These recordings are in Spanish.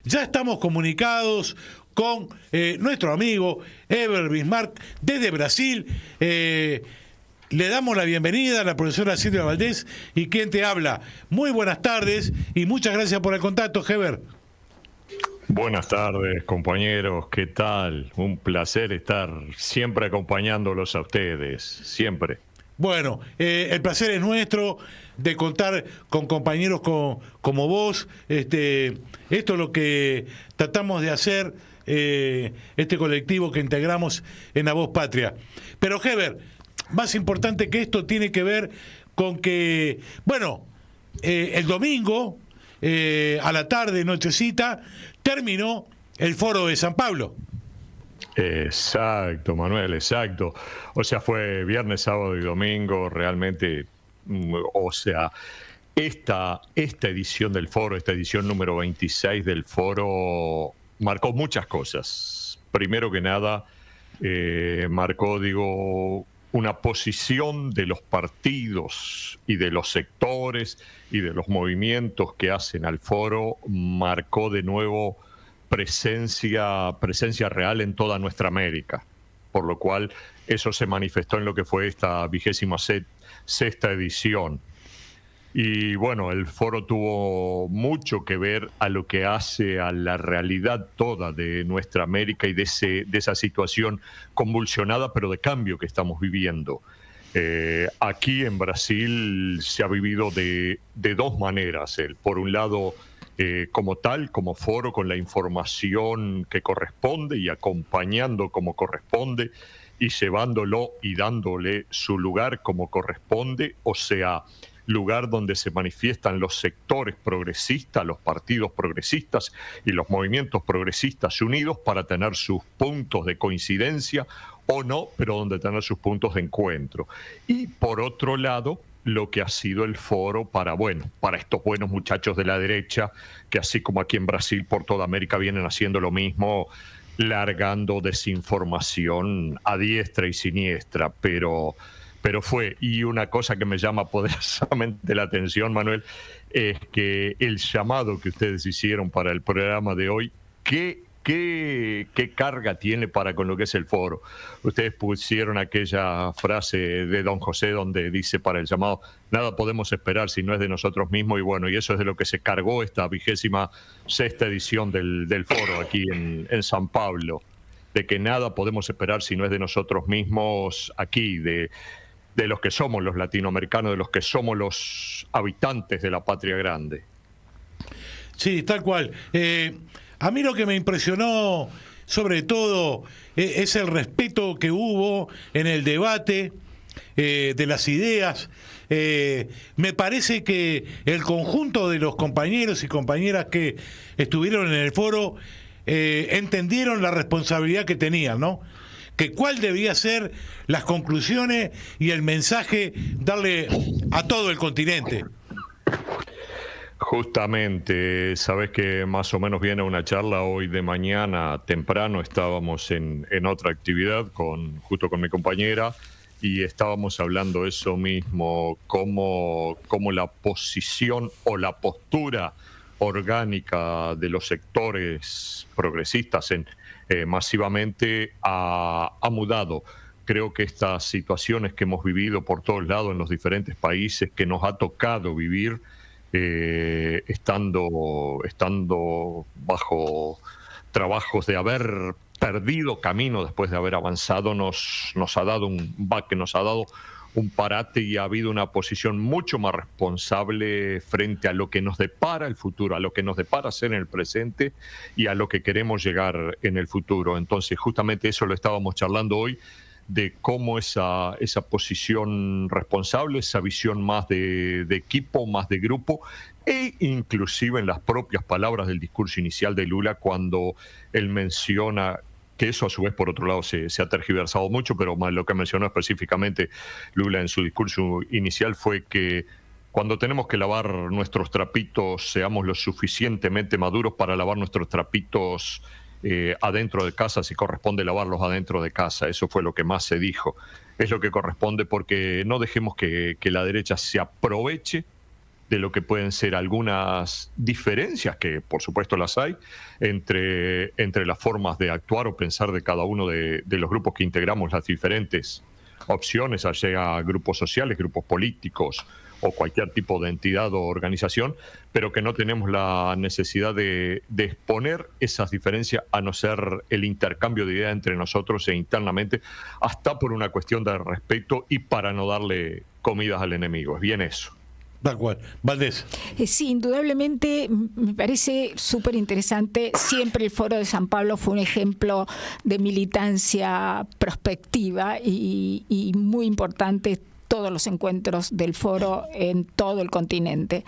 Ya estamos comunicados con nuestro amigo Eber Bismarck desde Brasil. Le damos la bienvenida a la profesora Silvia Valdés y quien te habla. Muy buenas tardes y muchas gracias por el contacto, Eber. Buenas tardes, compañeros. ¿Qué tal? Un placer estar siempre acompañándolos a ustedes, siempre. Bueno, el placer es nuestro de contar con compañeros como vos. Esto es lo que tratamos de hacer, este colectivo que integramos en La Voz Patria. Pero, Heber, más importante que esto tiene que ver con que, bueno, el domingo, a la tarde, nochecita, terminó el Foro de San Pablo. Exacto, Manuel, exacto. O sea, fue viernes, sábado y domingo, realmente, o sea, esta edición del foro, esta edición número 26 del foro, marcó muchas cosas. Primero que nada, marcó, digo, una posición de los partidos y de los sectores y de los movimientos que hacen al foro, marcó de nuevo presencia real en toda nuestra América, por lo cual eso se manifestó en lo que fue esta 26ª edición. Y bueno, el foro tuvo mucho que ver a lo que hace a la realidad toda de nuestra América y de esa situación convulsionada, pero de cambio que estamos viviendo. Aquí en Brasil se ha vivido de dos maneras. Por un lado, como tal, como foro, con la información que corresponde y acompañando como corresponde y llevándolo y dándole su lugar como corresponde, o sea, lugar donde se manifiestan los sectores progresistas, los partidos progresistas y los movimientos progresistas unidos para tener sus puntos de coincidencia o no, pero donde tener sus puntos de encuentro. Y por otro lado, lo que ha sido el foro para estos buenos muchachos de la derecha, que así como aquí en Brasil, por toda América vienen haciendo lo mismo, largando desinformación a diestra y siniestra, pero fue. Y una cosa que me llama poderosamente la atención, Manuel, es que el llamado que ustedes hicieron para el programa de hoy, ¿qué carga tiene para con lo que es el foro? Ustedes pusieron aquella frase de Don José donde dice para el llamado, nada podemos esperar si no es de nosotros mismos, y bueno, y eso es de lo que se cargó esta 26ª edición del foro aquí en San Pablo, de que nada podemos esperar si no es de nosotros mismos aquí, de los que somos los latinoamericanos, de los que somos los habitantes de la patria grande. Sí, tal cual. A mí lo que me impresionó, sobre todo, es el respeto que hubo en el debate de las ideas. Me parece que el conjunto de los compañeros y compañeras que estuvieron en el foro entendieron la responsabilidad que tenían, ¿no? Que cuál debía ser las conclusiones y el mensaje darle a todo el continente. Justamente, sabes que más o menos viene una charla hoy de mañana temprano, estábamos en otra actividad justo con mi compañera y estábamos hablando eso mismo, cómo la posición o la postura orgánica de los sectores progresistas masivamente ha mudado. Creo que estas situaciones que hemos vivido por todos lados en los diferentes países que nos ha tocado vivir, estando bajo trabajos de haber perdido camino después de haber avanzado, nos ha dado un baque, nos ha dado un parate y ha habido una posición mucho más responsable frente a lo que nos depara el futuro, a lo que nos depara ser en el presente y a lo que queremos llegar en el futuro. Entonces, justamente eso lo estábamos charlando hoy, de cómo esa posición responsable, esa visión más de equipo, más de grupo, e inclusive en las propias palabras del discurso inicial de Lula, cuando él menciona, que eso a su vez por otro lado se ha tergiversado mucho, pero más lo que mencionó específicamente Lula en su discurso inicial fue que cuando tenemos que lavar nuestros trapitos, seamos lo suficientemente maduros para lavar nuestros trapitos adentro de casa, si corresponde lavarlos adentro de casa. Eso fue lo que más se dijo. Es lo que corresponde, porque no dejemos que la derecha se aproveche de lo que pueden ser algunas diferencias, que por supuesto las hay, entre las formas de actuar o pensar de cada uno de los grupos que integramos las diferentes opciones, ya sea grupos sociales, grupos políticos o cualquier tipo de entidad o organización, pero que no tenemos la necesidad de exponer esas diferencias, a no ser el intercambio de ideas entre nosotros e internamente, hasta por una cuestión de respeto y para no darle comidas al enemigo. Es bien eso. Tal cual. Valdés. Sí, indudablemente me parece súper interesante. Siempre el Foro de San Pablo fue un ejemplo de militancia prospectiva y muy importante todos los encuentros del foro en todo el continente.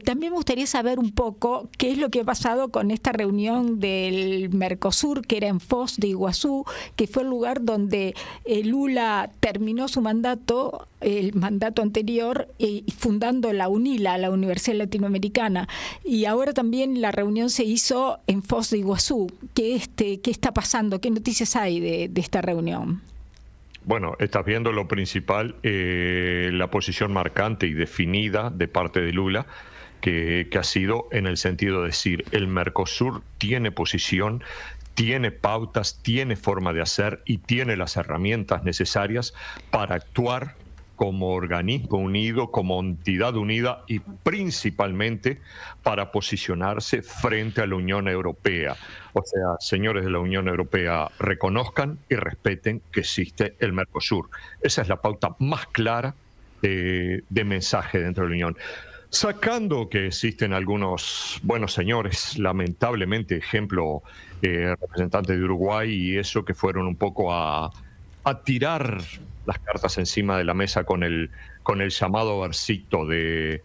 También me gustaría saber un poco qué es lo que ha pasado con esta reunión del Mercosur, que era en Foz de Iguazú, que fue el lugar donde Lula terminó su mandato, el mandato anterior, fundando la UNILA, la Universidad Latinoamericana, y ahora también la reunión se hizo en Foz de Iguazú. ¿Qué está pasando? ¿Qué noticias hay de esta reunión? Bueno, estás viendo lo principal, la posición marcante y definida de parte de Lula, que ha sido en el sentido de decir, el Mercosur tiene posición, tiene pautas, tiene forma de hacer y tiene las herramientas necesarias para actuar como organismo unido, como entidad unida y principalmente para posicionarse frente a la Unión Europea. O sea, señores de la Unión Europea, reconozcan y respeten que existe el Mercosur. Esa es la pauta más clara de mensaje dentro de la Unión. Sacando que existen algunos buenos señores, lamentablemente, ejemplo, representantes de Uruguay y eso, que fueron un poco a tirar las cartas encima de la mesa con el llamado versito de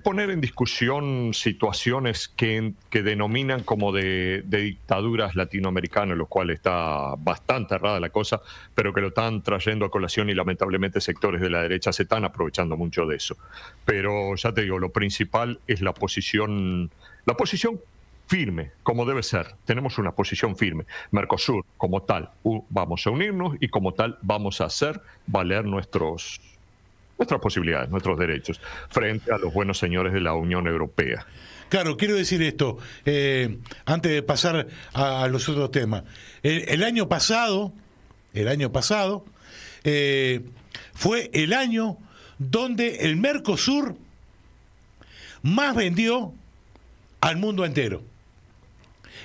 poner en discusión situaciones que denominan como de dictaduras latinoamericanas, lo cual está bastante errada la cosa, pero que lo están trayendo a colación y lamentablemente sectores de la derecha se están aprovechando mucho de eso. Pero ya te digo, lo principal es la posición firme, como debe ser. Tenemos una posición firme. Mercosur, como tal, vamos a unirnos y como tal vamos a hacer valer nuestras posibilidades, nuestros derechos, frente a los buenos señores de la Unión Europea. Claro, quiero decir esto, antes de pasar a los otros temas. El año pasado, fue el año donde el Mercosur más vendió al mundo entero.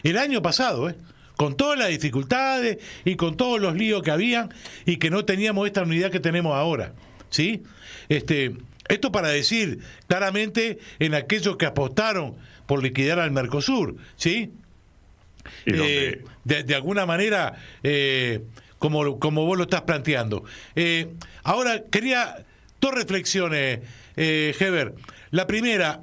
El año pasado, con todas las dificultades y con todos los líos que habían y que no teníamos esta unidad que tenemos ahora, ¿sí? Esto para decir claramente en aquellos que apostaron por liquidar al Mercosur, ¿sí? De alguna manera, como vos lo estás planteando. Ahora, quería dos reflexiones, Heber. La primera,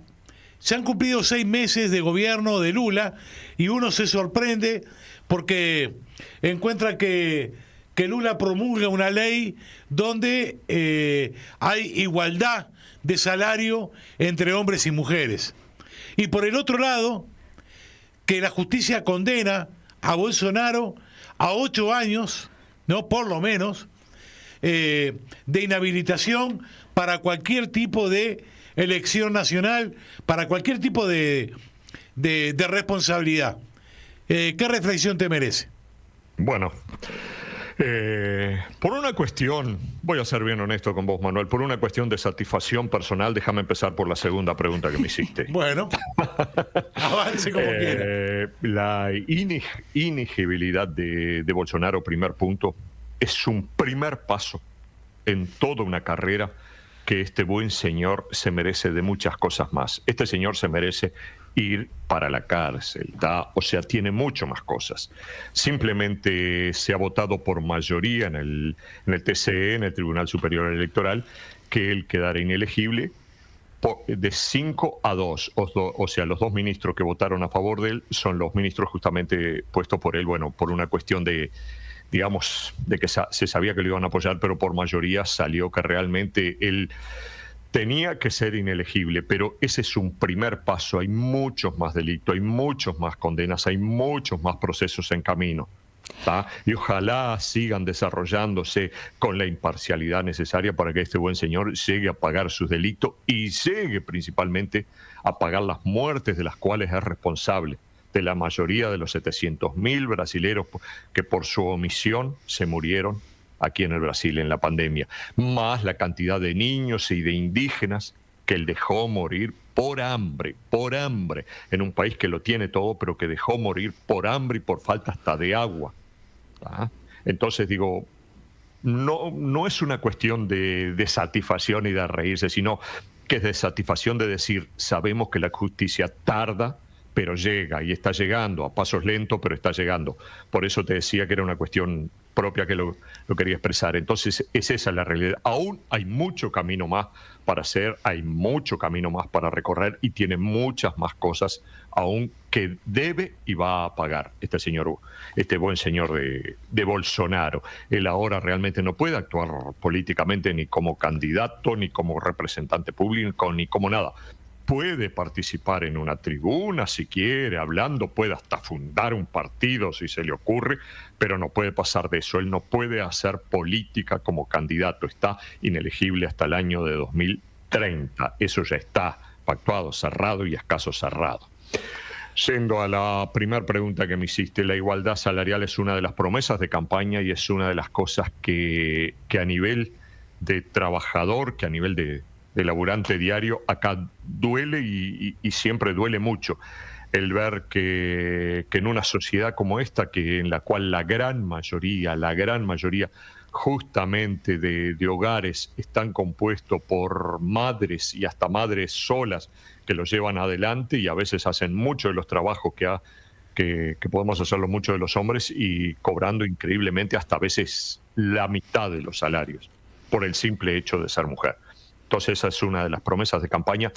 se han cumplido 6 meses de gobierno de Lula y uno se sorprende porque encuentra que Lula promulga una ley donde hay igualdad de salario entre hombres y mujeres. Y por el otro lado, que la justicia condena a Bolsonaro a 8 años, ¿no? Por lo menos, de inhabilitación para cualquier tipo de elección nacional, para cualquier tipo de responsabilidad. ¿Qué reflexión te merece? Bueno, por una cuestión, voy a ser bien honesto con vos, Manuel, por una cuestión de satisfacción personal, déjame empezar por la segunda pregunta que me hiciste. Bueno, avance como quiera. La inegibilidad de Bolsonaro, primer punto, es un primer paso en toda una carrera que este buen señor se merece de muchas cosas más. Este señor se merece ir para la cárcel, o sea, tiene mucho más cosas. Simplemente se ha votado por mayoría en el TCE, en el Tribunal Superior Electoral, que él quedara inelegible de 5 a 2. O sea, los 2 ministros que votaron a favor de él son los ministros justamente puestos por él, bueno, por una cuestión de, digamos, de que se sabía que lo iban a apoyar, pero por mayoría salió que realmente él tenía que ser inelegible, pero ese es un primer paso. Hay muchos más delitos, hay muchos más condenas, hay muchos más procesos en camino. Y ojalá sigan desarrollándose con la imparcialidad necesaria para que este buen señor llegue a pagar sus delitos y llegue principalmente a pagar las muertes de las cuales es responsable, de la mayoría de los 700.000 brasileros que por su omisión se murieron aquí en el Brasil en la pandemia, más la cantidad de niños y de indígenas que él dejó morir por hambre, en un país que lo tiene todo, pero que dejó morir por hambre y por falta hasta de agua. Entonces digo, no es una cuestión de satisfacción y de reírse, sino que es de satisfacción de decir, sabemos que la justicia tarda, pero llega y está llegando, a pasos lentos, pero está llegando. Por eso te decía que era una cuestión propia que lo quería expresar. Entonces, es esa la realidad. Aún hay mucho camino más para hacer, hay mucho camino más para recorrer y tiene muchas más cosas aún que debe y va a pagar este buen señor de Bolsonaro. Él ahora realmente no puede actuar políticamente ni como candidato, ni como representante público, ni como nada. Puede participar en una tribuna si quiere, hablando, puede hasta fundar un partido si se le ocurre, pero no puede pasar de eso. Él no puede hacer política como candidato, está inelegible hasta el año de 2030. Eso ya está pactuado, cerrado y escaso cerrado. Yendo a la primera pregunta que me hiciste, la igualdad salarial es una de las promesas de campaña y es una de las cosas que a nivel de trabajador, que a nivel de laburante diario, acá duele y siempre duele mucho el ver que en una sociedad como esta, en la cual la gran mayoría justamente de hogares están compuestos por madres y hasta madres solas que lo llevan adelante y a veces hacen mucho de los trabajos que podemos hacerlo muchos de los hombres y cobrando increíblemente hasta a veces la mitad de los salarios por el simple hecho de ser mujer. Entonces esa es una de las promesas de campaña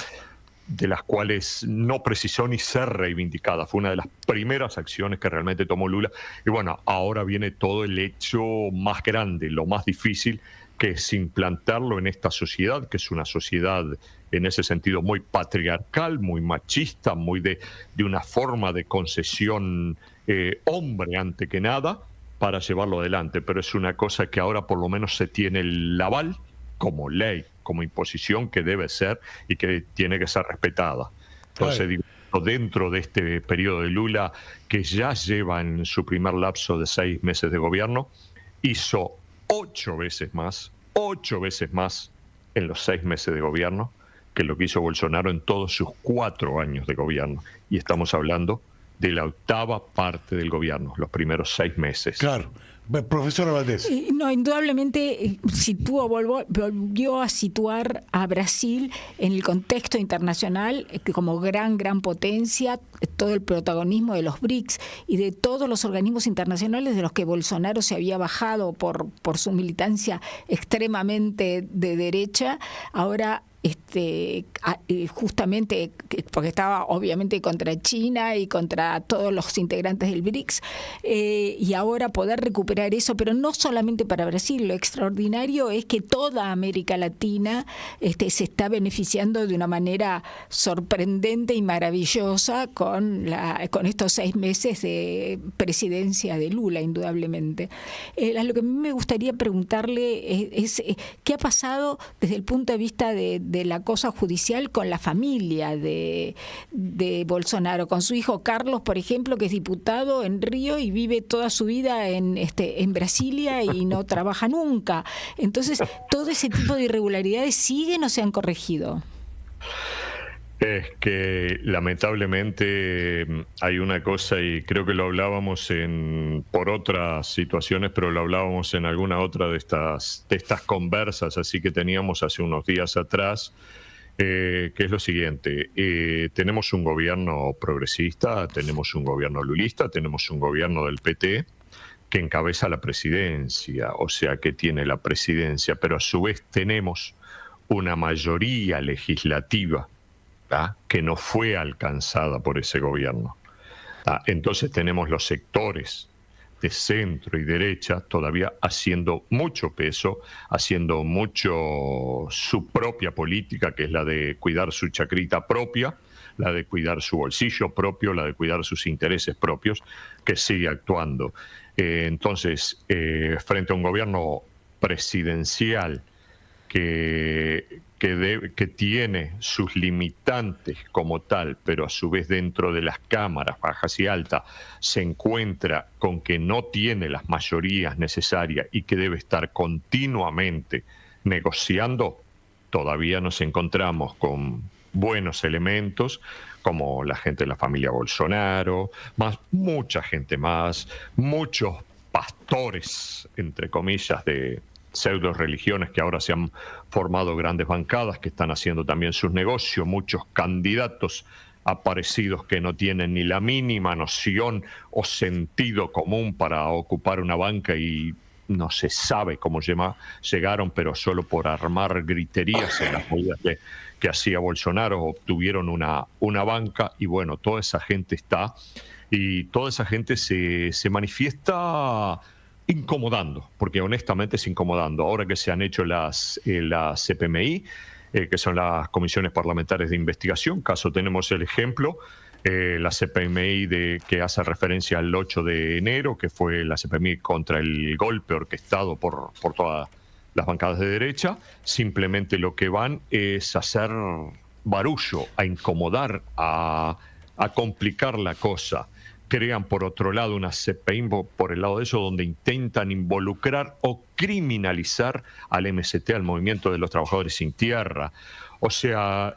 de las cuales no precisó ni ser reivindicada. Fue una de las primeras acciones que realmente tomó Lula. Y bueno, ahora viene todo el hecho más grande, lo más difícil, que es implantarlo en esta sociedad, que es una sociedad en ese sentido muy patriarcal, muy machista, muy de una forma de concesión hombre ante que nada, para llevarlo adelante. Pero es una cosa que ahora por lo menos se tiene el aval como ley, como imposición que debe ser y que tiene que ser respetada. Entonces, digo, dentro de este periodo de Lula, que ya lleva en su primer lapso de 6 meses de gobierno, hizo 8 veces más en los 6 meses de gobierno que lo que hizo Bolsonaro en todos sus 4 años de gobierno. Y estamos hablando de la 8ª parte del gobierno, los primeros 6 meses. Claro. Profesora Valdés. No, indudablemente volvió a situar a Brasil en el contexto internacional como gran potencia, todo el protagonismo de los BRICS y de todos los organismos internacionales de los que Bolsonaro se había bajado por su militancia extremadamente de derecha. Ahora justamente porque estaba obviamente contra China y contra todos los integrantes del BRICS, y ahora poder recuperar eso, pero no solamente para Brasil. Lo extraordinario es que toda América Latina se está beneficiando de una manera sorprendente y maravillosa con estos 6 meses de presidencia de Lula, indudablemente. Lo que a mí me gustaría preguntarle es ¿qué ha pasado desde el punto de vista de la cosa judicial con la familia de Bolsonaro, con su hijo Carlos, por ejemplo, que es diputado en Río y vive toda su vida en Brasilia y no trabaja nunca? Entonces, ¿todo ese tipo de irregularidades siguen o se han corregido? Es que lamentablemente hay una cosa, y creo que lo hablábamos por otras situaciones, pero lo hablábamos en alguna otra de estas conversas así que teníamos hace unos días atrás, que es lo siguiente. Tenemos un gobierno progresista, tenemos un gobierno lulista, tenemos un gobierno del PT que encabeza la presidencia, o sea que tiene la presidencia, pero a su vez tenemos una mayoría legislativa que no fue alcanzada por ese gobierno. Entonces tenemos los sectores de centro y derecha todavía haciendo mucho peso, haciendo mucho su propia política, que es la de cuidar su chacrita propia, la de cuidar su bolsillo propio, la de cuidar sus intereses propios, que sigue actuando. Entonces, frente a un gobierno presidencial que tiene sus limitantes como tal, pero a su vez dentro de las cámaras bajas y altas se encuentra con que no tiene las mayorías necesarias y que debe estar continuamente negociando, todavía nos encontramos con buenos elementos como la gente de la familia Bolsonaro, más mucha gente más, muchos pastores, entre comillas, de pseudo religiones que ahora se han formado grandes bancadas que están haciendo también sus negocios, muchos candidatos aparecidos que no tienen ni la mínima noción o sentido común para ocupar una banca y no se sabe cómo llegaron, pero solo por armar griterías en las movidas que hacía Bolsonaro obtuvieron una banca. Y bueno, toda esa gente está y toda esa gente se manifiesta incomodando, porque honestamente es incomodando. Ahora que se han hecho las CPMI, que son las comisiones parlamentarias de investigación, caso tenemos el ejemplo, la CPMI que hace referencia al 8 de enero, que fue la CPMI contra el golpe orquestado por todas las bancadas de derecha, simplemente lo que van es a hacer barullo, a incomodar, a complicar la cosa. Crean, por otro lado, una CPI por el lado de eso, donde intentan involucrar o criminalizar al MST, al Movimiento de los Trabajadores Sin Tierra. O sea,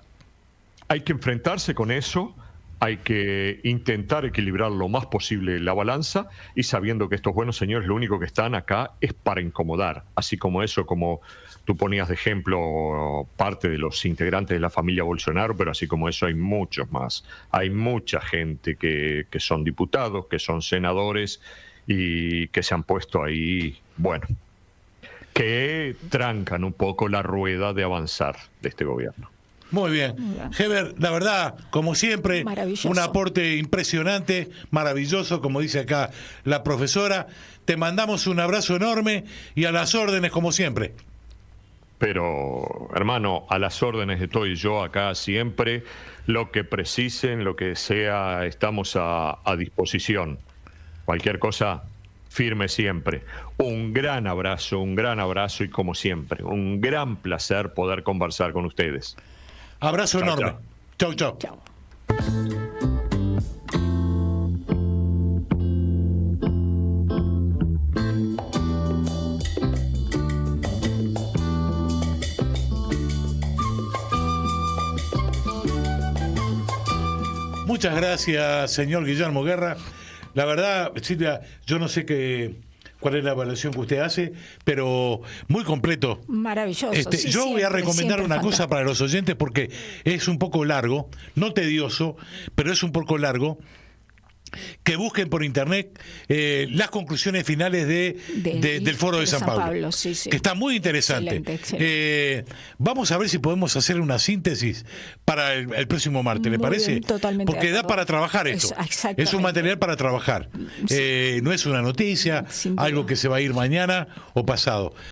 hay que enfrentarse con eso, hay que intentar equilibrar lo más posible la balanza y sabiendo que estos buenos señores lo único que están acá es para incomodar. Así como eso, como tú ponías de ejemplo parte de los integrantes de la familia Bolsonaro, pero así como eso hay muchos más. Hay mucha gente que son diputados, que son senadores y que se han puesto ahí, bueno, que trancan un poco la rueda de avanzar de este gobierno. Muy bien. Heber, la verdad, como siempre, un aporte impresionante, maravilloso, como dice acá la profesora. Te mandamos un abrazo enorme y a las órdenes, como siempre. Pero, hermano, a las órdenes estoy yo acá siempre. Lo que precisen, lo que sea, estamos a disposición. Cualquier cosa, firme siempre. Un gran abrazo y como siempre, un gran placer poder conversar con ustedes. Abrazo enorme. Chau, chau. Chao. Muchas gracias, señor Guillermo Guerra. La verdad, Silvia, yo no sé cuál es la evaluación que usted hace, pero muy completo. Maravilloso. Sí, yo voy a recomendar una cosa para los oyentes porque es un poco largo, no tedioso, pero es un poco largo. Que busquen por internet las conclusiones finales del Foro de San Pablo, sí. Que está muy interesante. Excelente. Vamos a ver si podemos hacer una síntesis para el próximo martes, ¿le parece? Bien, totalmente. Porque da para trabajar esto. Es un material para trabajar. No es una noticia, algo que se va a ir mañana o pasado.